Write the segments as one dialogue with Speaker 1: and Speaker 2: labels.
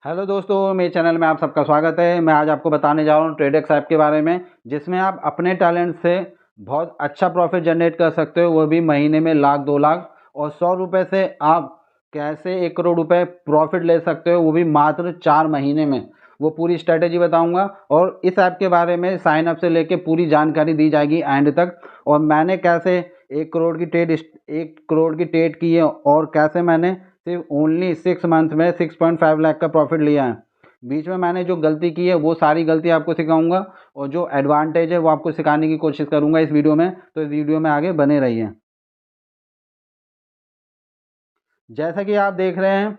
Speaker 1: Hello दोस्तों, मेरे channel में आप सबका स्वागत है। मैं आज आपको बताने जा रहा हूँ ट्रेडेक्स ऐप के बारे में, जिसमें आप अपने टैलेंट से बहुत अच्छा प्रॉफिट जनरेट कर सकते हो, वो भी महीने में लाख 2 लाख। और 100 रुपये से आप कैसे 1 करोड़ रुपए प्रॉफिट ले सकते हो, वो भी मात्र 4 महीने में। वो पूरी स्ट्रेटेजी बताऊंगा और इस ऐप के बारे में साइन अप से लेके पूरी जानकारी दी जाएगी एंड तक। और मैंने कैसे 1 करोड़ की ट्रेड की है और कैसे मैंने सिर्फ ओनली 6 मंथ में 6.5 लाख का प्रॉफिट लिया है। बीच में मैंने जो गलती की है वो सारी गलती आपको सिखाऊंगा, और जो एडवांटेज है वो आपको सिखाने की कोशिश करूंगा इस वीडियो में। तो इस वीडियो में आगे बने रहिए। जैसा कि आप देख रहे हैं,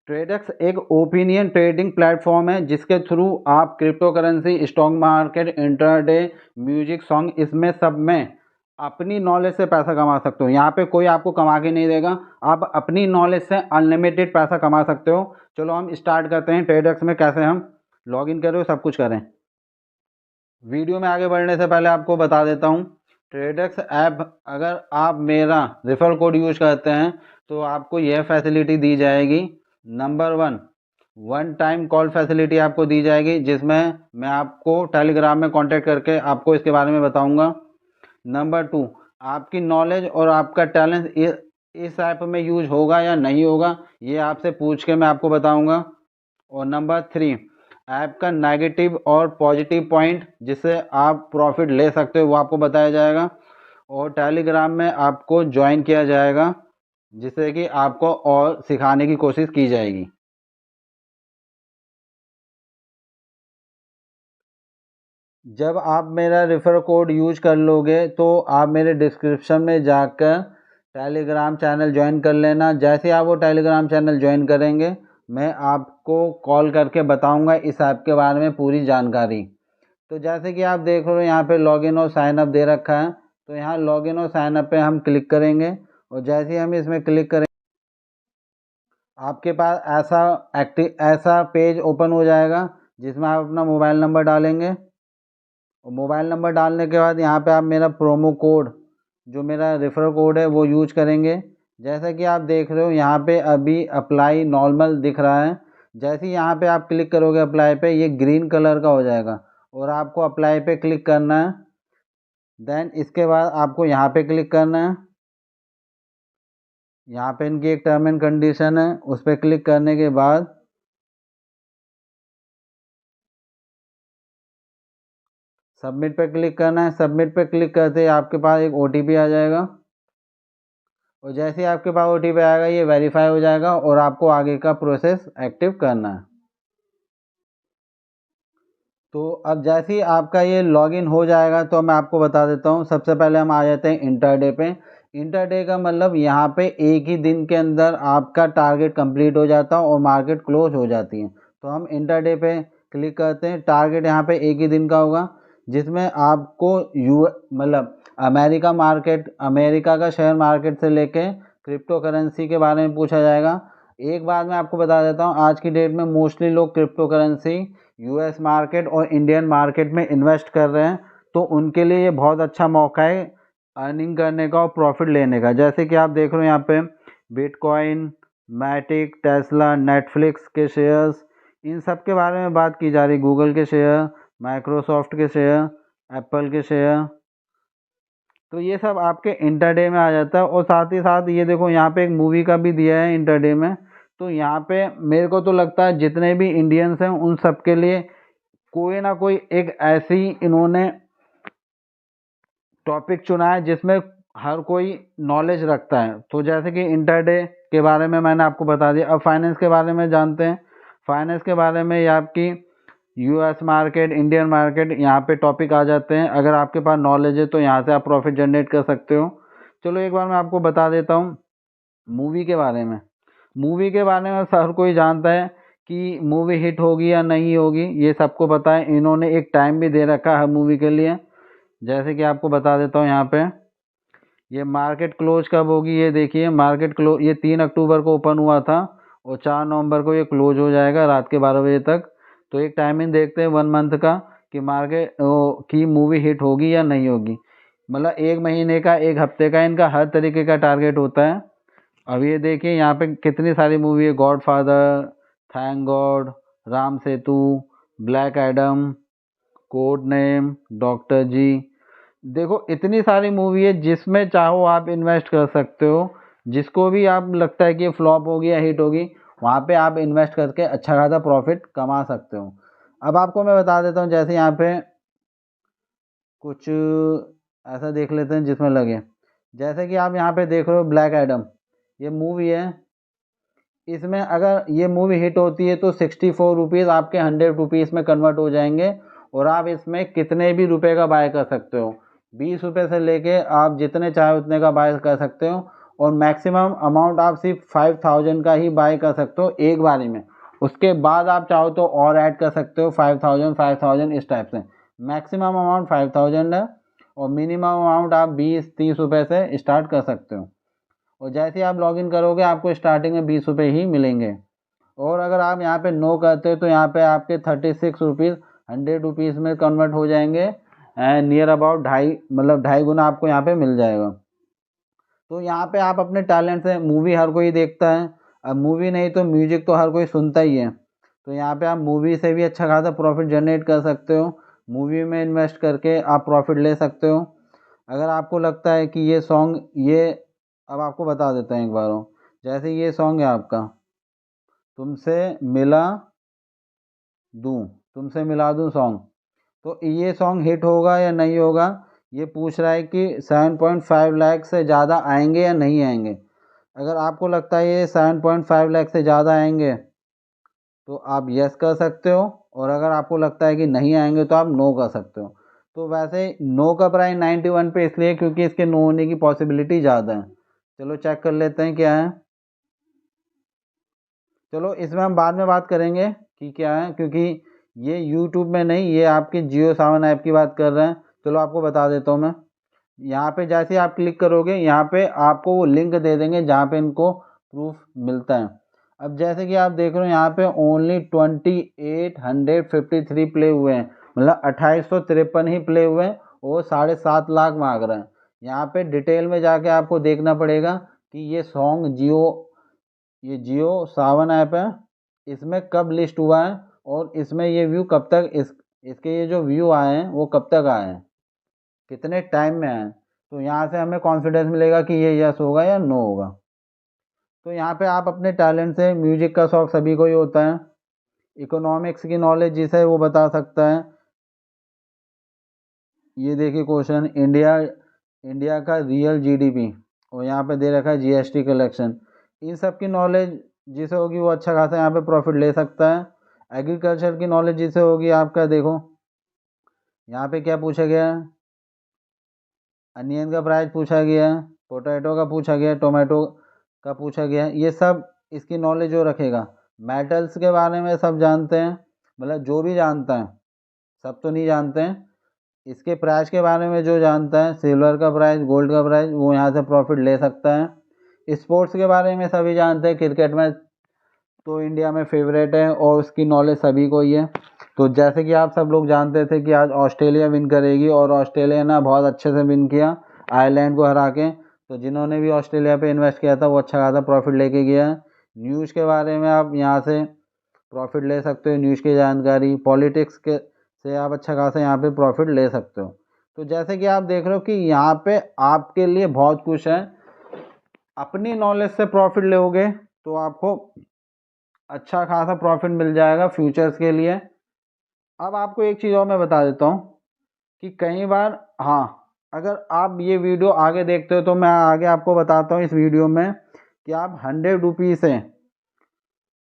Speaker 1: ट्रेडेक्स एक ओपिनियन ट्रेडिंग प्लेटफॉर्म है, जिसके थ्रू आप crypto currency, stock market, intraday, music, song, इसमें सब में अपनी नॉलेज से पैसा कमा सकते हो। यहाँ पे कोई आपको कमा के नहीं देगा, आप अपनी नॉलेज से अनलिमिटेड पैसा कमा सकते हो। चलो हम स्टार्ट करते हैं ट्रेडेक्स में कैसे हम लॉगिन करें, सब कुछ करें। वीडियो में आगे बढ़ने से पहले आपको बता देता हूँ, ट्रेडेक्स ऐप अगर आप मेरा रेफरल कोड यूज करते हैं तो आपको यह फैसिलिटी दी जाएगी। Number 1, one time call facility आपको दी जाएगी, जिसमें मैं आपको टेलीग्राम में कांटेक्ट करके आपको इसके बारे में बताऊंगा। नंबर 2, आपकी नॉलेज और आपका टैलेंट इस ऐप में यूज होगा या नहीं होगा, ये आपसे पूछ के मैं आपको बताऊंगा। और नंबर 3, ऐप का नेगेटिव और पॉजिटिव पॉइंट जिससे आप प्रॉफिट ले सकते हो, वो आपको बताया जाएगा। और टेलीग्राम में आपको ज्वाइन किया जाएगा, जिससे कि आपको और सिखाने की कोशिश की जाएगी। जब आप मेरा रेफर कोड यूज कर लोगे तो आप मेरे डिस्क्रिप्शन में जाकर टेलीग्राम चैनल ज्वाइन कर लेना। जैसे आप वो टेलीग्राम चैनल ज्वाइन करेंगे, मैं आपको कॉल करके बताऊंगा इस ऐप के बारे में पूरी जानकारी। तो जैसे कि आप देख रहे हो, यहाँ पे लॉगिन और साइन अप दे रखा है, तो यहाँ लॉगिन और साइन अप पे हम क्लिक करेंगे। और जैसे ही हम इसमें क्लिक करेंगे, आपके पास ऐसा पेज ओपन हो जाएगा, जिसमें आप अपना मोबाइल नंबर डालेंगे। और मोबाइल नंबर डालने के बाद यहाँ पे आप मेरा प्रोमो कोड, जो मेरा रेफरल कोड है, वो यूज करेंगे। जैसा कि आप देख रहे हो, यहाँ पे अभी अप्लाई नॉर्मल दिख रहा है। जैसे ही यहाँ पे आप क्लिक करोगे अप्लाई पे, ये ग्रीन कलर का हो जाएगा और आपको अप्लाई पे क्लिक करना है। देन इसके बाद आपको यहाँ पे क्लिक करना है। यहाँ पे इनकी एक टर्म एंड कंडीशन है, उस पर क्लिक करने के बाद सबमिट पे क्लिक करना है। सबमिट पे क्लिक करते ही आपके पास एक ओटीपी आ जाएगा, और जैसे ही आपके पास ओटीपी आएगा, ये वेरीफाई हो जाएगा और आपको आगे का प्रोसेस एक्टिव करना है। तो अब जैसे ही आपका ये लॉगिन हो जाएगा, तो मैं आपको बता देता हूँ। सबसे पहले हम आ जाते हैं इंटरडे पे। इंटरडे का मतलब यहाँ पे एक ही दिन के अंदर आपका टारगेट कंप्लीट हो जाता है और मार्केट क्लोज हो जाती है। तो हम इंटरडे पे क्लिक करते हैं। टारगेट यहाँ पे एक ही दिन का होगा, जिसमें आपको मतलब अमेरिका का शेयर मार्केट से लेके क्रिप्टो करेंसी के बारे में पूछा जाएगा। एक बात मैं आपको बता देता हूँ, आज की डेट में मोस्टली लोग क्रिप्टो करेंसी यूएस मार्केट और इंडियन मार्केट में इन्वेस्ट कर रहे हैं। तो उनके लिए ये बहुत अच्छा मौका है अर्निंग करने का और प्रॉफिट लेने का। जैसे कि आप देख रहे हो यहाँ पे बिटकॉइन, मैटिक, टेस्ला, नेटफ्लिक्स के शेयर्स, इन सब के बारे में बात की जा रही। गूगल के शेयर, माइक्रोसॉफ्ट के शेयर, एप्पल के शेयर, तो ये सब आपके इंटरडे में आ जाता है। और साथ ही साथ ये देखो, यहाँ पे एक मूवी का भी दिया है इंटरडे में। तो यहाँ पे मेरे को तो लगता है जितने भी इंडियंस हैं उन सब के लिए कोई ना कोई एक ऐसी इन्होंने टॉपिक चुना है जिसमें हर कोई नॉलेज रखता है। तो जैसे कि इंटरडे के बारे में मैंने आपको बता दिया। अब फाइनेंस के बारे में जानते हैं। फाइनेंस के बारे में ये आपकी यूएस मार्केट, इंडियन मार्केट, यहाँ पे टॉपिक आ जाते हैं। अगर आपके पास नॉलेज है तो यहाँ से आप प्रॉफिट जनरेट कर सकते हो। चलो एक बार मैं आपको बता देता हूँ मूवी के बारे में। मूवी के बारे में हर कोई जानता है कि मूवी हिट होगी या नहीं होगी, ये सबको पता है। इन्होंने एक टाइम भी दे रखा है हर मूवी के लिए। जैसे कि आपको बता देता हूँ, यहाँ पे ये मार्केट क्लोज कब होगी, ये देखिए। मार्केट क्लोज ये 3 अक्टूबर को ओपन हुआ था और 4 नवंबर को ये क्लोज हो जाएगा रात के 12 बजे तक। तो एक टाइमिंग देखते हैं 1 मंथ का, कि मार्केट की मूवी हिट होगी या नहीं होगी। मतलब 1 महीने का, 1 हफ्ते का, इनका हर तरीके का टारगेट होता है। अब ये देखिए यहाँ पे कितनी सारी मूवी है। God Father, Thank God, Ram Setu, Black Adam, Code Name, Doctor G. देखो इतनी सारी मूवी है जिसमें चाहो आप इन्वेस्ट कर सकते हो। जिसको भी आप लगता है कि ये फ्लॉप होगी या हिट होगी, वहाँ पे आप इन्वेस्ट करके अच्छा खासा प्रॉफिट कमा सकते हो। अब आपको मैं बता देता हूँ, जैसे यहाँ पे कुछ ऐसा देख लेते हैं जिसमें लगे। जैसे कि आप यहाँ पे देख रहे हो ब्लैक एडम, ये मूवी है। इसमें अगर ये मूवी हिट होती है तो 64 रुपीज़ आपके 100 रुपीज़ में कन्वर्ट हो जाएंगे, और आप इसमें कितने भी रुपए का बाय कर सकते हो। 20 रुपये से लेके आप जितने चाहे उतने का बाय कर सकते हो, और मैक्सिमम अमाउंट आप सिर्फ 5000 का ही बाय कर सकते हो एक बारी में। उसके बाद आप चाहो तो और ऐड कर सकते हो 5000 5000 इस टाइप से। मैक्सिमम अमाउंट 5000 है, और मिनिमम अमाउंट आप 20-30 रुपये से स्टार्ट कर सकते हो। और जैसे ही आप लॉगिन करोगे आपको स्टार्टिंग में 20 रुपये ही मिलेंगे। और अगर आप यहाँ पे नो करते हो तो यहाँ पे आपके 36 रुपीज़ 100 रुपीज़ में कन्वर्ट हो जाएंगे, एंड नियर अबाउट ढाई गुना आपको यहाँ पे मिल जाएगा। तो यहाँ पे आप अपने टैलेंट से, मूवी हर कोई देखता है, अब मूवी नहीं तो म्यूजिक तो हर कोई सुनता ही है। तो यहाँ पे आप मूवी से भी अच्छा खासा प्रॉफिट जनरेट कर सकते हो। मूवी में इन्वेस्ट करके आप प्रॉफिट ले सकते हो। अगर आपको लगता है कि ये सॉन्ग ये, अब आपको बता देता हूँ एक बार और। जैसे ये सॉन्ग है आपका, तुमसे मिला दूँ, तुमसे मिला दूँ सॉन्ग, तो ये सॉन्ग हिट होगा या नहीं होगा, ये पूछ रहा है कि 7.5 लाख से ज़्यादा आएंगे या नहीं आएंगे। अगर आपको लगता है ये 7.5 लाख से ज़्यादा आएंगे तो आप यस कर सकते हो, और अगर आपको लगता है कि नहीं आएंगे तो आप नो कर सकते हो। तो वैसे नो का प्राइस 91 पे इसलिए क्योंकि इसके नो होने की पॉसिबिलिटी ज़्यादा है। चलो चेक कर लेते हैं क्या है। चलो इसमें हम बाद में बात करेंगे कि क्या है, क्योंकि ये यूट्यूब में नहीं, ये आपके जियो सावन ऐप की बात कर रहे हैं। चलो आपको बता देता हूँ मैं। यहाँ पे जैसे ही आप क्लिक करोगे, यहाँ पे आपको वो लिंक दे देंगे जहाँ पे इनको प्रूफ मिलता है। अब जैसे कि आप देख रहे हो यहाँ पे ओनली 2853 प्ले हुए हैं, मतलब 2853 ही प्ले हुए हैं, और 7.5 लाख मांग रहे हैं। यहाँ पे डिटेल में जाके आपको देखना पड़ेगा कि ये जियो सावन ऐप है, इसमें कब लिस्ट हुआ है, और इसमें ये व्यू कब तक इसके ये जो व्यू आए हैं वो कब तक आए हैं, कितने टाइम में आए। तो यहाँ से हमें कॉन्फिडेंस मिलेगा कि ये यस होगा या नो होगा। तो यहाँ पे आप अपने टैलेंट से, म्यूजिक का शौक सभी को ही होता है, इकोनॉमिक्स की नॉलेज जिसे वो बता सकता है। ये देखिए क्वेश्चन, इंडिया का रियल जीडीपी, और यहाँ पे दे रखा है जीएसटी कलेक्शन। इन सब की नॉलेज जिसे होगी वो अच्छा खासा यहाँ पे प्रॉफिट ले सकता है। एग्रीकल्चर की नॉलेज जिसे होगी, आपका देखो यहाँ पे क्या पूछा गया है, अनियन का प्राइस पूछा गया है, पोटैटो का पूछा गया है, टोमेटो का पूछा गया है। ये सब इसकी नॉलेज जो रखेगा। मेटल्स के बारे में सब जानते हैं, मतलब जो भी जानता है, सब तो नहीं जानते हैं। इसके प्राइस के बारे में जो जानता है, सिल्वर का प्राइस, गोल्ड का प्राइस, वो यहाँ से प्रॉफिट ले सकता है। स्पोर्ट्स के बारे में सभी जानते हैं, क्रिकेट में तो इंडिया में फेवरेट है और उसकी नॉलेज सभी को ही है। तो जैसे कि आप सब लोग जानते थे कि आज ऑस्ट्रेलिया विन करेगी, और ऑस्ट्रेलिया ने बहुत अच्छे से विन किया आयरलैंड को हरा के। तो जिन्होंने भी ऑस्ट्रेलिया पे इन्वेस्ट किया था वो अच्छा खासा प्रॉफिट लेके गया। न्यूज़ के बारे में आप यहाँ से प्रॉफिट ले सकते हो, न्यूज़ की जानकारी, पॉलिटिक्स के से आप अच्छा खासा यहाँ पे प्रॉफिट ले सकते हो। तो जैसे कि आप देख रहे हो कि यहाँ पे आपके लिए बहुत कुछ है। अपनी नॉलेज से प्रॉफिट लोगे तो आपको अच्छा खासा प्रॉफिट मिल जाएगा फ्यूचर्स के लिए। अब आपको एक चीज़ और मैं बता देता हूँ कि कई बार, हाँ, अगर आप ये वीडियो आगे देखते हो तो मैं आगे आपको बताता हूँ इस वीडियो में कि आप 100 रुपीज़ से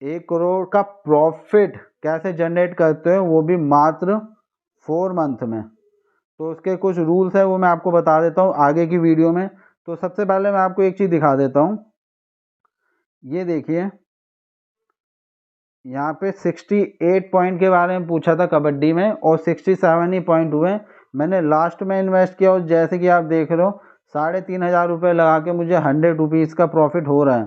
Speaker 1: 1 करोड़ का प्रॉफिट कैसे जनरेट करते हो, वो भी मात्र 4 मंथ में। तो उसके कुछ रूल्स है वो मैं आपको बता देता हूँ आगे की वीडियो में। तो सबसे पहले मैं आपको एक चीज़ दिखा देता हूँ। ये देखिए यहाँ पे 68 पॉइंट के बारे में पूछा था कबड्डी में, और 67 ही पॉइंट हुए। मैंने लास्ट में इन्वेस्ट किया, और जैसे कि आप देख रहे हो 3500 रुपये लगा के मुझे 100 रुपीज़ का प्रॉफिट हो रहा है।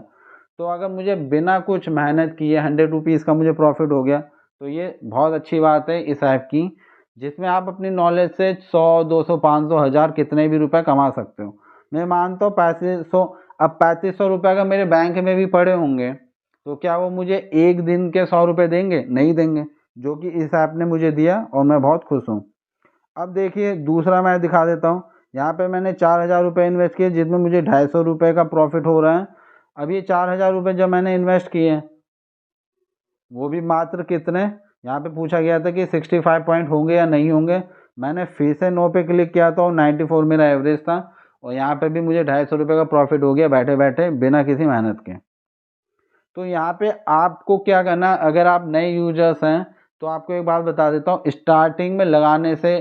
Speaker 1: तो अगर मुझे बिना कुछ मेहनत किए 100 रुपीज़ का मुझे प्रॉफिट हो गया तो ये बहुत अच्छी बात है इस ऐप की, जिसमें आप अपनी नॉलेज से 100, 200, 500, 1000 कितने भी रुपए कमा सकते हो। मैं मानता हूँ 3500, अब 3500 रुपये अगर मेरे बैंक में भी पड़े होंगे तो क्या वो मुझे एक दिन के 100 रुपये देंगे? नहीं देंगे, जो कि इस ऐप ने मुझे दिया और मैं बहुत खुश हूँ। अब देखिए दूसरा मैं दिखा देता हूँ। यहाँ पे मैंने 4,000 रुपये इन्वेस्ट किए जिसमें मुझे 250 रुपये का प्रॉफिट हो रहा है। अब ये 4,000 रुपये जब मैंने इन्वेस्ट किए हैं, वो भी मात्र कितने, यहाँ पे पूछा गया था कि 65 पॉइंट होंगे या नहीं होंगे। मैंने फिर से नो पे क्लिक किया था और 94 मेरा एवरेज था, और यहाँ पे भी मुझे 250 रुपये का प्रॉफिट हो गया बैठे बैठे बिना किसी मेहनत के। तो यहाँ पे आपको क्या करना, अगर आप नए यूजर्स हैं तो आपको एक बात बता देता हूँ, स्टार्टिंग में लगाने से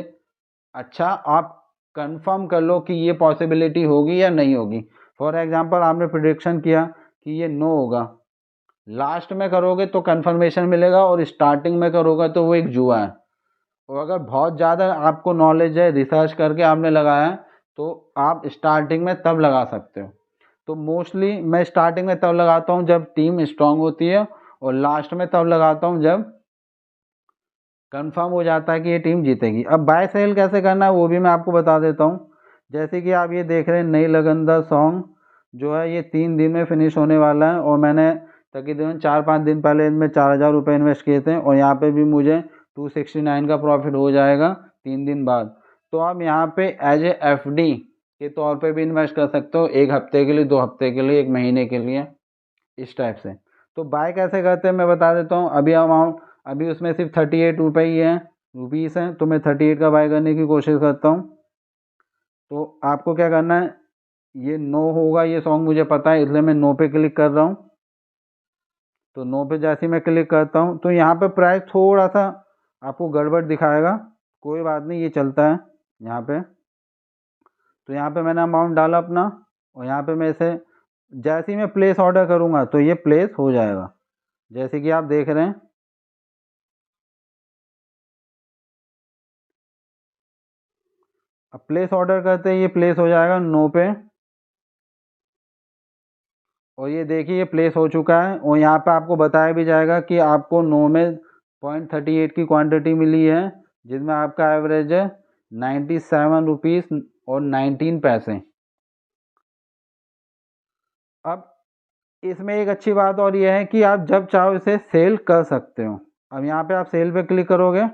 Speaker 1: अच्छा आप कंफर्म कर लो कि ये पॉसिबिलिटी होगी या नहीं होगी। फॉर एग्जांपल आपने प्रिडिक्शन किया कि ये नो होगा, लास्ट में करोगे तो कंफर्मेशन मिलेगा और स्टार्टिंग में करोगे तो वो एक जुआ है। और अगर बहुत ज़्यादा आपको नॉलेज है, रिसर्च करके आपने लगाया है, तो आप स्टार्टिंग में तब लगा सकते हो। तो मोस्टली मैं स्टार्टिंग में तब लगाता हूँ जब टीम स्ट्रांग होती है, और लास्ट में तब लगाता हूँ जब कंफर्म हो जाता है कि ये टीम जीतेगी। अब बाय सेल कैसे करना है वो भी मैं आपको बता देता हूँ। जैसे कि आप ये देख रहे हैं, नई लगन द सॉन्ग जो है ये 3 दिन में फिनिश होने वाला है, और मैंने तकरीबन 4-5 दिन पहले इनमें 4,000 रुपये इन्वेस्ट किए थे, और यहाँ पे भी मुझे 269 का प्रॉफिट हो जाएगा 3 दिन बाद। तो आप यहाँ पे एज ए FD के तौर पे भी इन्वेस्ट कर सकते हो, 1 हफ्ते के लिए, 2 हफ्ते के लिए, 1 महीने के लिए, इस टाइप से। तो बाय कैसे करते हैं मैं बता देता हूँ। अभी अमाउंट, अभी उसमें सिर्फ 38 रुपये ही है, रुपीज़ हैं, तो मैं 38 का बाय करने की कोशिश करता हूँ। तो आपको क्या करना है, ये नो होगा ये सॉन्ग मुझे पता है, इसलिए मैं नो पे क्लिक कर रहा हूँ। तो नो पे जैसे ही मैं क्लिक करता हूँ तो यहाँ पे प्राइस थोड़ा सा आपको गड़बड़ दिखाएगा, कोई बात नहीं, ये चलता है यहाँ पे। तो यहाँ पे मैंने अमाउंट डाला अपना, और यहाँ पे मैं इसे जैसे ही मैं प्लेस ऑर्डर करूँगा तो ये प्लेस हो जाएगा, जैसे कि आप देख रहे हैं। अब प्लेस ऑर्डर करते ही ये प्लेस हो जाएगा नो पे, और ये देखिए ये प्लेस हो चुका है। और यहाँ पे आपको बताया भी जाएगा कि आपको नो में 0.38 की क्वांटिटी मिली है, जिसमें आपका एवरेज है 97 रुपीज़ और 19 पैसे। अब इसमें एक अच्छी बात और ये है कि आप जब चाहो इसे सेल कर सकते हो। अब यहाँ पे आप सेल पे क्लिक करोगे,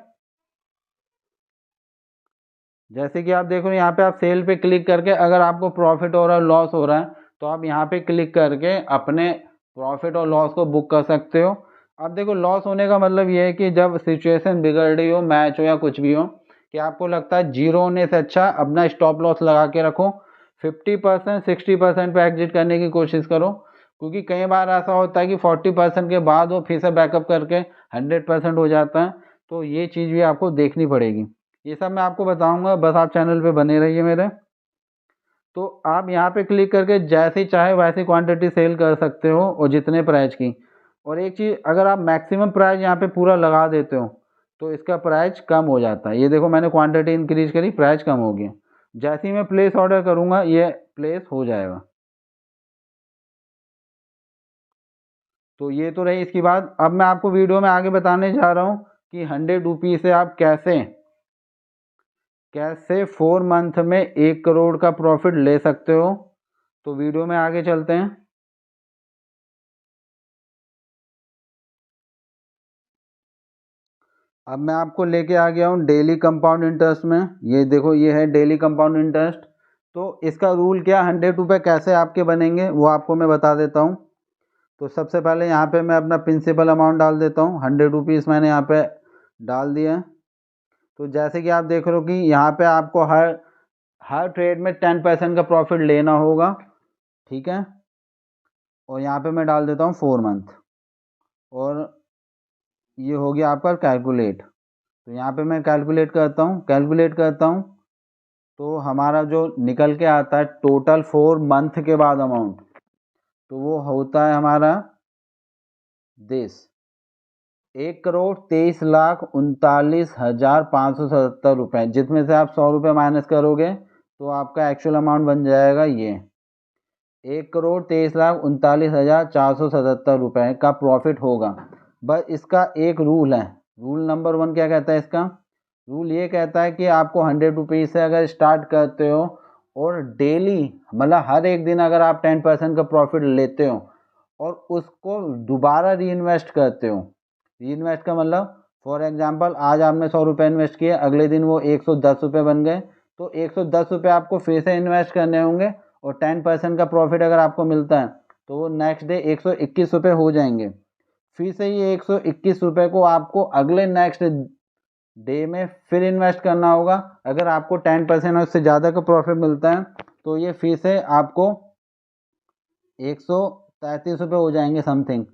Speaker 1: जैसे कि आप देखो यहाँ पे आप सेल पे क्लिक करके अगर आपको प्रॉफिट हो रहा है, लॉस हो रहा है, तो आप यहाँ पे क्लिक करके अपने प्रॉफिट और लॉस को बुक कर सकते हो। अब देखो लॉस होने का मतलब ये है कि जब सिचुएशन बिगड़ रही हो, मैच हो या कुछ भी हो, कि आपको लगता है जीरो होने से अच्छा अपना स्टॉप लॉस लगा के रखो, 50% 60% पे एग्जिट करने की कोशिश करो, क्योंकि कई बार ऐसा होता है कि 40% के बाद वो फिर से बैकअप करके 100% हो जाता है। तो ये चीज़ भी आपको देखनी पड़ेगी। ये सब मैं आपको बताऊंगा, बस आप चैनल पे बने रहिए मेरे। तो आप यहाँ पे क्लिक करके जैसे ही चाहे वैसी क्वांटिटी सेल कर सकते हो, और जितने प्राइस की। और एक चीज़, अगर आप मैक्सिमम प्राइस यहाँ पे पूरा लगा देते हो तो इसका प्राइस कम हो जाता है। ये देखो मैंने क्वांटिटी इंक्रीज करी, प्राइस कम हो गया। जैसे ही मैं प्लेस ऑर्डर करूँगा ये प्लेस हो जाएगा। तो ये तो रही इसकी बात। अब मैं आपको वीडियो में आगे बताने जा रहा हूँ कि 100 रुपीज़ से आप कैसे कैसे 4 मंथ में 1 करोड़ का प्रॉफिट ले सकते हो। तो वीडियो में आगे चलते हैं। अब मैं आपको लेके आ गया हूँ डेली कंपाउंड इंटरेस्ट में। ये देखो ये है डेली कंपाउंड इंटरेस्ट। तो इसका रूल क्या, 100 रुपये कैसे आपके बनेंगे वो आपको मैं बता देता हूँ। तो सबसे पहले यहाँ पे मैं अपना प्रिंसिपल अमाउंट डाल देता हूँ, 100 रुपीज़ मैंने यहाँ पे डाल दिया। तो जैसे कि आप देख रहे हो कि यहाँ पे आपको हर हर ट्रेड में 10% का प्रॉफिट लेना होगा, ठीक है। और यहाँ पे मैं डाल देता हूँ 4 मंथ, और ये हो गया आपका कैलकुलेट। तो यहाँ पे मैं कैलकुलेट करता हूँ, तो हमारा जो निकल के आता है टोटल 4 मंथ के बाद अमाउंट, तो वो होता है हमारा दिस 1,23,39,577 रुपये, जिसमें से आप 100 रुपये माइनस करोगे तो आपका एक्चुअल अमाउंट बन जाएगा ये 1,23,39,477 रुपये का प्रॉफिट होगा। बस इसका एक रूल है, रूल नंबर 1 क्या कहता है इसका, रूल ये कहता है कि आपको 100 रुपीज़ से अगर स्टार्ट करते हो और डेली मतलब हर एक दिन अगर आप 10% का प्रॉफिट लेते हो और उसको दोबारा री इन्वेस्ट करते हो। री इन्वेस्ट का मतलब फॉर एग्जांपल आज आपने 100 रुपये इन्वेस्ट किए, अगले दिन वो 110 रुपये बन गए, तो 110 रुपये आपको फिर से इन्वेस्ट करने होंगे और 10% का प्रॉफिट अगर आपको मिलता है तो वो नेक्स्ट डे 121 रुपये हो जाएंगे। फिर से ये 121 रुपये को आपको अगले नेक्स्ट डे में फिर इन्वेस्ट करना होगा। अगर आपको 10% और उससे ज़्यादा का प्रॉफिट मिलता है तो ये फिर से आपको 133 रुपये हो जाएंगे समथिंग।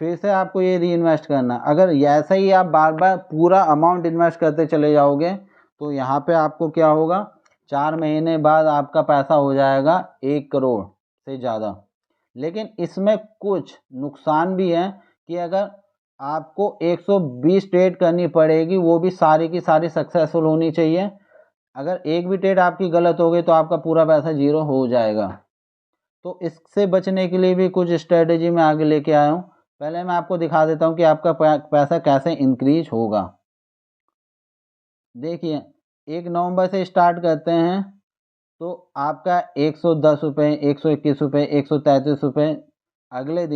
Speaker 1: फिर से आपको ये री इन्वेस्ट करना। अगर ऐसा ही आप बार बार पूरा अमाउंट इन्वेस्ट करते चले जाओगे तो यहाँ पे आपको क्या होगा, 4 महीने बाद आपका पैसा हो जाएगा 1 करोड़ से ज़्यादा। लेकिन इसमें कुछ नुकसान भी है कि अगर आपको 120 ट्रेड करनी पड़ेगी, वो भी सारी की सारी सक्सेसफुल होनी चाहिए। अगर एक भी ट्रेड आपकी गलत हो गई तो आपका पूरा पैसा जीरो हो जाएगा। तो इससे बचने के लिए भी कुछ स्ट्रेटेजी मैं आगे लेके आया हूँ। पहले मैं आपको दिखा देता हूँ कि आपका पैसा कैसे इंक्रीज होगा। देखिए 1 नवंबर से स्टार्ट करते हैं तो आपका 110 रुपये, 121 रुपये, 133 रुपये, अगले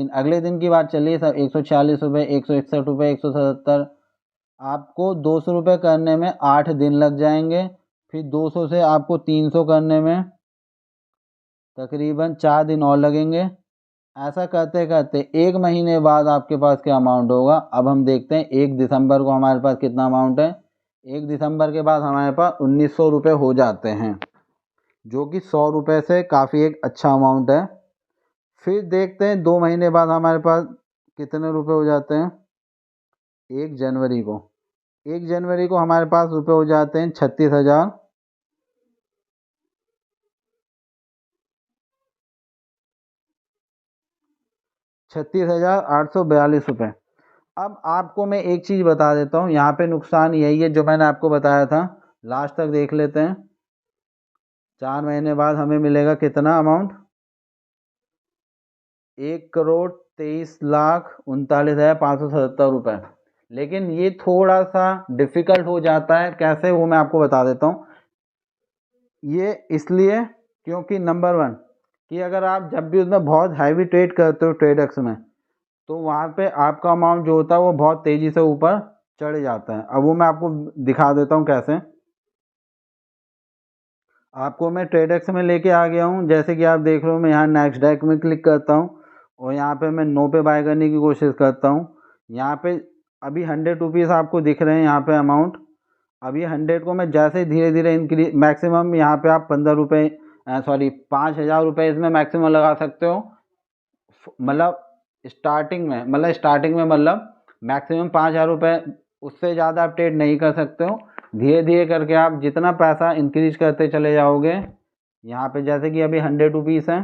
Speaker 1: दिन की बात चलिए सर, 146 रुपये, 161 रुपये, 177। आपको 200 रुपये करने में 8 दिन लग जाएंगे। फिर 200 से आपको 300 करने में तकरीबन 4 दिन और लगेंगे। ऐसा करते करते 1 महीने बाद आपके पास क्या अमाउंट होगा। अब हम देखते हैं 1 दिसंबर को हमारे पास कितना अमाउंट है। 1 दिसंबर के बाद हमारे पास 1900 रुपये हो जाते हैं, जो कि 100 रुपये से काफ़ी एक अच्छा अमाउंट है। फिर देखते हैं 2 महीने बाद हमारे पास कितने रुपए हो जाते हैं। 1 जनवरी को 1 जनवरी को हमारे पास रुपए हो जाते हैं 36,000। 36,842 रुपये। अब आपको मैं एक चीज़ बता देता हूँ, यहाँ पे नुकसान यही है जो मैंने आपको बताया था। लास्ट तक देख लेते हैं। 4 महीने बाद हमें मिलेगा कितना अमाउंट, 1,23,39,577 रुपये। लेकिन ये थोड़ा सा डिफ़िकल्ट हो जाता है, कैसे वो मैं आपको बता देता हूँ। ये इसलिए क्योंकि नंबर 1 कि अगर आप जब भी उसमें बहुत हैवी ट्रेड करते हो ट्रेडेक्स में, तो वहाँ पे आपका अमाउंट जो होता है वो बहुत तेज़ी से ऊपर चढ़ जाता है। अब वो मैं आपको दिखा देता हूँ कैसे। आपको मैं ट्रेडेक्स में लेके आ गया हूँ। जैसे कि आप देख रहे हो, मैं यहाँ नेक्स्ट डेक में क्लिक करता हूँ और यहाँ पे मैं नो पे बाय करने की कोशिश करता हूँ। यहाँ पे अभी 100 रुपीज़ आपको दिख रहे हैं यहाँ पे अमाउंट। अब ये 100 को मैं जैसे धीरे धीरे इंक्रीज, मैक्सिमम यहाँ पे आप 15 रुपये, सॉरी 5,000 रुपये इसमें मैक्सिमम लगा सकते हो। मतलब स्टार्टिंग में मतलब मैक्सिमम 5,000 रुपये, उससे ज़्यादा आप ट्रेड नहीं कर सकते हो। धीरे धीरे करके आप जितना पैसा इंक्रीज करते चले जाओगे। यहाँ पे जैसे कि अभी 100 रुपीज़ है,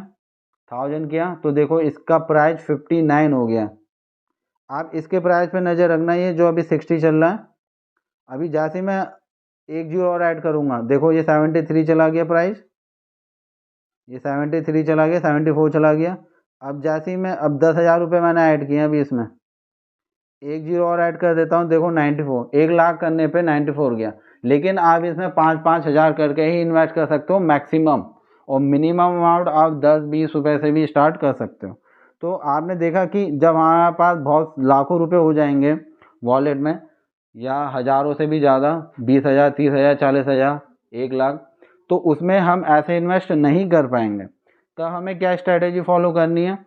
Speaker 1: 1000 किया तो देखो इसका प्राइस 59 हो गया। आप इसके प्राइस पे नज़र रखना, ये जो अभी 60 चल रहा है। अभी जैसे मैं 1 जीरो और ऐड करूँगा, देखो ये 73 चला गया प्राइस, ये 73 चला गया, 74 चला गया। अब जैसे ही मैं अब 10,000 रुपये मैंने ऐड किए अभी इसमें, 1 जीरो और ऐड कर देता हूँ, देखो 94, 1 लाख करने पे 94 गया। लेकिन आप इसमें 5-5 हज़ार करके ही इन्वेस्ट कर सकते हो मैक्सिमम, और मिनिमम अमाउंट आप 10-20 रुपये से भी स्टार्ट कर सकते हो। तो आपने देखा कि जब हमारे पास बहुत लाखों रुपए हो जाएंगे वॉलेट में, या हज़ारों से भी ज़्यादा, 20,000, 30,000, 40,000, 1 लाख, तो उसमें हम ऐसे इन्वेस्ट नहीं कर पाएंगे। तो हमें क्या स्ट्रैटेजी फॉलो करनी है,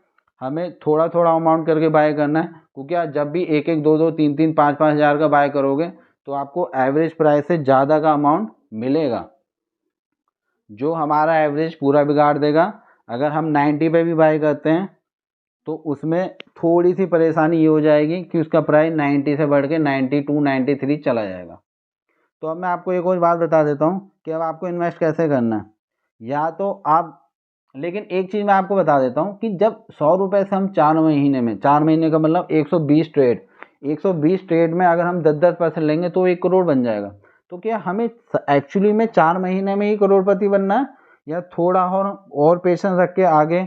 Speaker 1: हमें थोड़ा थोड़ा अमाउंट करके बाय करना है। क्योंकि आप जब भी 1-1, 2-2, 3-3, 5-5 हज़ार का बाय करोगे तो आपको एवरेज प्राइस से ज़्यादा का अमाउंट मिलेगा, जो हमारा एवरेज पूरा बिगाड़ देगा। अगर हम 90 पे भी बाय करते हैं तो उसमें थोड़ी सी परेशानी ये हो जाएगी कि उसका प्राइस 90 से बढ़ के 92, 93 चला जाएगा। तो अब मैं आपको एक और बात बता देता हूँ कि अब आपको इन्वेस्ट कैसे करना है। या तो आप, लेकिन एक चीज़ मैं आपको बता देता हूँ कि जब 100 रुपये से हम 4 महीने में, 4 महीने का मतलब 120 ट्रेड, 120 ट्रेड में अगर हम 10-10% लेंगे तो 1 करोड़ बन जाएगा। तो क्या हमें एक्चुअली में 4 महीने में ही करोड़पति बनना है, या थोड़ा और पेशेंस रख के आगे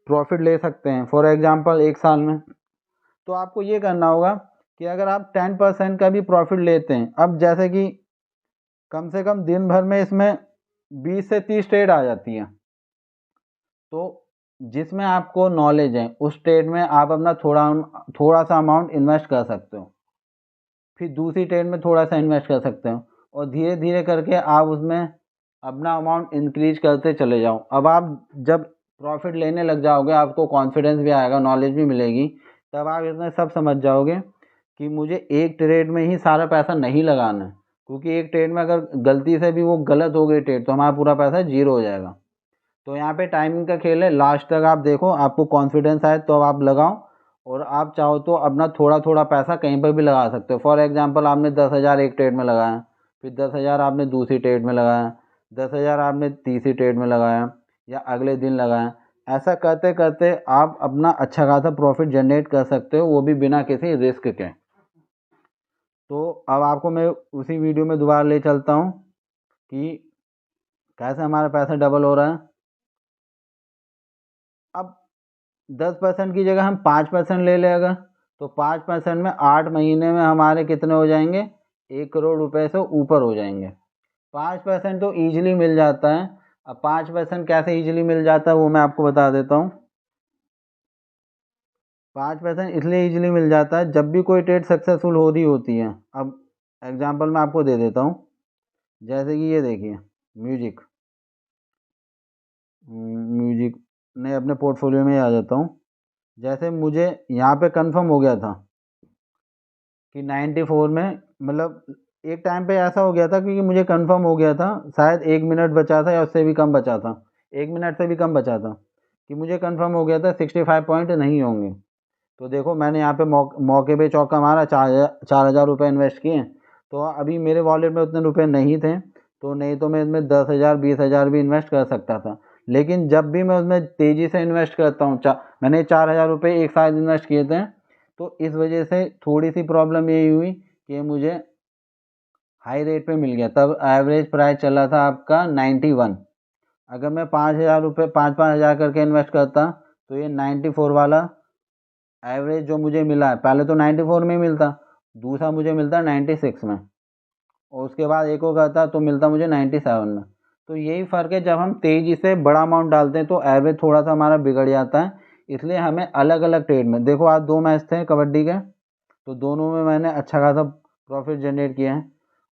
Speaker 1: प्रॉफिट ले सकते हैं, फॉर एग्जांपल 1 साल में। तो आपको ये करना होगा कि अगर आप 10% का भी प्रॉफिट लेते हैं, अब जैसे कि कम से कम दिन भर में इसमें 20 से 30 ट्रेड आ जाती हैं, तो जिसमें आपको नॉलेज है उस ट्रेड में आप अपना थोड़ा सा अमाउंट इन्वेस्ट कर सकते हो, फिर दूसरी ट्रेड में थोड़ा सा इन्वेस्ट कर सकते हो, और धीरे धीरे करके आप उसमें अपना अमाउंट इंक्रीज करते चले जाओ। अब आप जब प्रॉफिट लेने लग जाओगे, आपको कॉन्फिडेंस भी आएगा, नॉलेज भी मिलेगी, तब आप इतना सब समझ जाओगे कि मुझे एक ट्रेड में ही सारा पैसा नहीं लगाना है, क्योंकि एक ट्रेड में अगर गलती से भी वो गलत हो गई ट्रेड तो हमारा पूरा पैसा जीरो हो जाएगा। तो यहाँ पे टाइमिंग का खेल है, लास्ट तक आप देखो, आपको कॉन्फिडेंस आए तो आप लगाओ, और आप चाहो तो अपना थोड़ा थोड़ा पैसा कहीं पर भी लगा सकते हो। फॉर एग्जांपल आपने 10,000 एक ट्रेड में लगाया, फिर 10,000 आपने दूसरी ट्रेड में लगाया, 10,000 आपने तीसरी ट्रेड में लगाया, या अगले दिन लगाया। ऐसा करते करते आप अपना अच्छा खासा प्रॉफिट जनरेट कर सकते हो, वो भी बिना किसी रिस्क के। तो अब आपको मैं उसी वीडियो में दोबारा ले चलता हूँ कि कैसे हमारा पैसा डबल हो रहा है। अब 10% की जगह हम 5% ले लें अगर, तो 5% में 8 महीने में हमारे कितने हो जाएंगे, 1 करोड़ रुपए से ऊपर हो जाएंगे। 5% तो ईजिली मिल जाता है। अब 5% कैसे ईजिली मिल जाता है वो मैं आपको बता देता हूँ। 5% इसलिए ईजिली मिल जाता है जब भी कोई ट्रेड सक्सेसफुल हो रही होती है। अब एग्जाम्पल मैं आपको दे देता हूँ, जैसे कि ये देखिए, म्यूजिक म्यूजिक ने अपने पोर्टफोलियो में ही आ जाता हूँ। जैसे मुझे यहाँ पे कंफर्म हो गया था कि 94 में, मतलब एक टाइम पे ऐसा हो गया था क्योंकि मुझे कंफर्म हो गया था, शायद 1 मिनट बचा था या उससे भी कम बचा था, 1 मिनट से भी कम बचा था, कि मुझे कंफर्म हो गया था 65 पॉइंट नहीं होंगे। तो देखो मैंने यहाँ पे मौके पे चौका मारा, 4,000 रुपये इन्वेस्ट किए। तो अभी मेरे वॉलेट में उतने रुपए नहीं थे, तो नहीं तो मैं इसमें 10,000 20,000 भी इन्वेस्ट कर सकता था। लेकिन जब भी मैं उसमें तेज़ी से इन्वेस्ट करता हूँ, मैंने 4,000 रुपये एक साथ इन्वेस्ट किए थे, तो इस वजह से थोड़ी सी प्रॉब्लम यही हुई कि मुझे हाई रेट पे मिल गया। तब एवरेज प्राइस चला था आपका 91। अगर मैं 5,000 रुपये 5-5 हज़ार करके इन्वेस्ट करता तो ये 94 वाला एवरेज जो मुझे मिला है, पहले तो 94 में ही मिलता, दूसरा मुझे मिलता 96 में, और उसके बाद एक और करता तो मिलता मुझे 97 में। तो यही फ़र्क है, जब हम तेज़ी से बड़ा अमाउंट डालते हैं तो एवरेज थोड़ा सा हमारा बिगड़ जाता है। इसलिए हमें अलग अलग ट्रेड में, देखो आज 2 मैच थे कबड्डी के, तो दोनों में मैंने अच्छा खासा प्रॉफिट जनरेट किया है,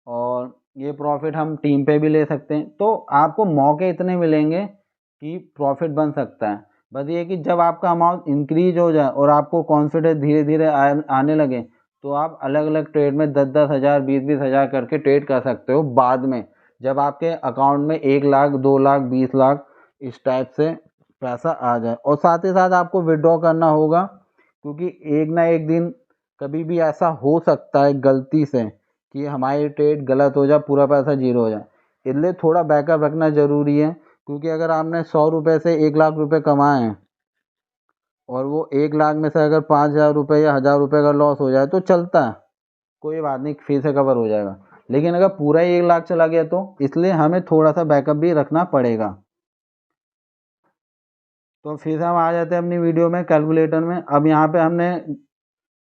Speaker 1: और ये प्रॉफिट हम टीम पे भी ले सकते हैं। तो आपको मौके इतने मिलेंगे कि प्रॉफिट बन सकता है। बस ये कि जब आपका अमाउंट इंक्रीज हो जाए और आपको कॉन्फिडेंस धीरे धीरे आने लगे, तो आप अलग अलग ट्रेड में 10-10 हज़ार 20-20 हज़ार करके ट्रेड कर सकते हो बाद में, जब आपके अकाउंट में 1 लाख 2 लाख 20 लाख इस टाइप से पैसा आ जाए। और साथ ही साथ आपको विड्रॉ करना होगा, क्योंकि एक ना एक दिन कभी भी ऐसा हो सकता है गलती से कि हमारी ट्रेड गलत हो जाए, पूरा पैसा जीरो हो जाए। इसलिए थोड़ा बैकअप रखना ज़रूरी है, क्योंकि अगर आपने 100 रुपये से 1 लाख रुपये कमाए हैं, और वो 1 लाख में से अगर 5,000 रुपये या 1,000 रुपये का लॉस हो जाए तो चलता है, कोई बात नहीं, फिर से कवर हो जाएगा। लेकिन अगर पूरा ही 1 लाख चला गया तो इसलिए हमें थोड़ा सा बैकअप भी रखना पड़ेगा। तो फिर से हम आ जाते हैं अपनी वीडियो में, कैलकुलेटर में। अब यहाँ पे हमने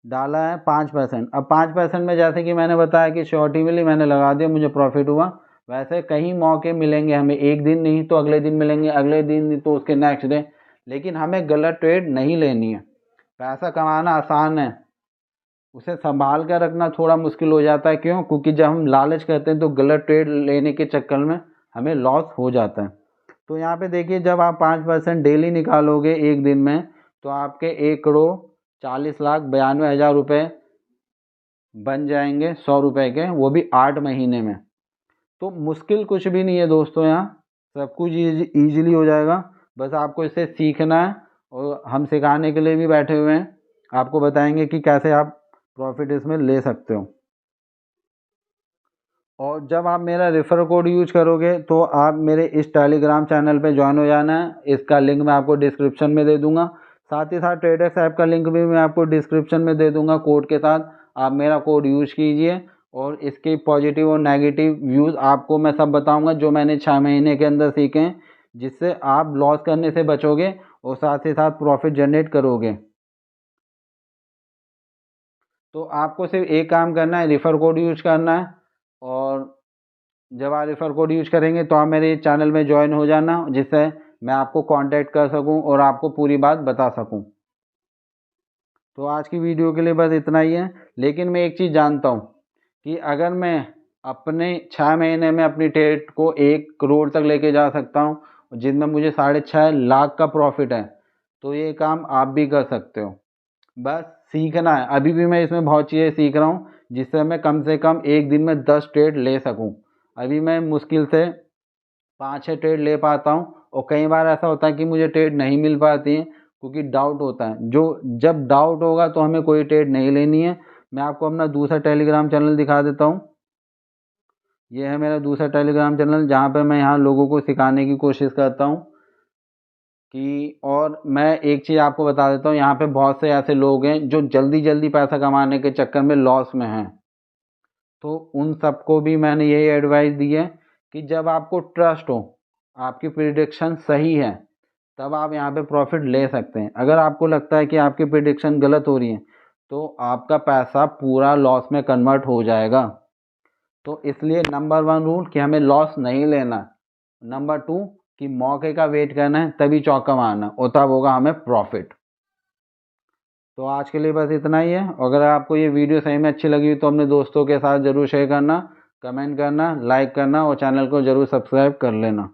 Speaker 1: डाला है 5%। अब 5% में जैसे कि मैंने बताया कि श्योरिटी मिली, मैंने लगा दिया, मुझे प्रॉफिट हुआ। वैसे कई मौके मिलेंगे हमें, एक दिन नहीं तो अगले दिन मिलेंगे, अगले दिन नहीं तो उसके नेक्स्ट डे। लेकिन हमें गलत ट्रेड नहीं लेनी है। पैसा कमाना आसान है, उसे संभाल कर रखना थोड़ा मुश्किल हो जाता है। क्यों? क्योंकि जब हम लालच करते हैं तो गलत ट्रेड लेने के चक्कर में हमें लॉस हो जाता है। तो यहाँ पे देखिए, जब आप 5% डेली निकालोगे एक दिन में, तो आपके 1,40,92,000 बन जाएंगे 100 रुपये के, वो भी 8 महीने में। तो मुश्किल कुछ भी नहीं है दोस्तों, यहाँ सब कुछ ईजिली हो जाएगा। बस आपको इसे सीखना है, और हम सिखाने के लिए भी बैठे हुए हैं, आपको बताएंगे कि कैसे आप प्रॉफिट इसमें ले सकते हो। और जब आप मेरा रेफर कोड यूज करोगे तो आप मेरे इस टेलीग्राम चैनल पे ज्वाइन हो जाना है। इसका लिंक मैं आपको डिस्क्रिप्शन में दे दूंगा। साथ ही साथ ट्रेडेक्स ऐप का लिंक भी मैं आपको डिस्क्रिप्शन में दे दूंगा कोड के साथ। आप मेरा कोड यूज कीजिए, और इसके पॉजिटिव और नेगेटिव व्यूज़ आपको मैं सब बताऊंगा, जो मैंने 6 महीने के अंदर सीखे हैं, जिससे आप लॉस करने से बचोगे और साथ ही साथ प्रॉफिट जनरेट करोगे। तो आपको सिर्फ एक काम करना है, रेफर कोड यूज करना है। और जब आप रेफर कोड यूज करेंगे तो आप मेरे चैनल में ज्वाइन हो जाना, जिससे मैं आपको कांटेक्ट कर सकूं और आपको पूरी बात बता सकूं। तो आज की वीडियो के लिए बस इतना ही है। लेकिन मैं एक चीज़ जानता हूं कि अगर मैं अपने 6 महीने में अपनी ट्रेड को 1 करोड़ तक लेके जा सकता हूं, जिनमें मुझे 6.5 लाख का प्रॉफिट है, तो ये काम आप भी कर सकते हो। बस सीखना है। अभी भी मैं इसमें बहुत चीज़ें सीख रहा हूँ, जिससे मैं कम से कम एक दिन में 10 ट्रेड ले सकूँ। अभी मैं मुश्किल से 5-6 ट्रेड ले पाता हूँ, और कई बार ऐसा होता है कि मुझे ट्रेड नहीं मिल पाती है, क्योंकि डाउट होता है। जब डाउट होगा तो हमें कोई ट्रेड नहीं लेनी है। मैं आपको अपना दूसरा टेलीग्राम चैनल दिखा देता हूँ। ये है मेरा दूसरा टेलीग्राम चैनल, जहाँ पे मैं यहाँ लोगों को सिखाने की कोशिश करता हूँ कि, और मैं एक चीज़ आपको बता देता हूँ, यहाँ पे बहुत से ऐसे लोग हैं जो जल्दी जल्दी पैसा कमाने के चक्कर में लॉस में हैं। तो उन सबको भी मैंने यही एडवाइस दी है कि जब आपको ट्रस्ट हो, आपकी प्रिडिक्शन सही है, तब आप यहाँ पे प्रॉफिट ले सकते हैं। अगर आपको लगता है कि आपकी प्रिडिक्शन गलत हो रही है, तो आपका पैसा पूरा लॉस में कन्वर्ट हो जाएगा। तो इसलिए नंबर 1 रूल कि हमें लॉस नहीं लेना। नंबर 2 कि मौके का वेट करना है, तभी चौका मारना, और तब होगा हमें प्रॉफिट। तो आज के लिए बस इतना ही है। अगर आपको ये वीडियो सही में अच्छी लगी तो अपने दोस्तों के साथ ज़रूर शेयर करना, कमेंट करना, लाइक करना और चैनल को ज़रूर सब्सक्राइब कर लेना।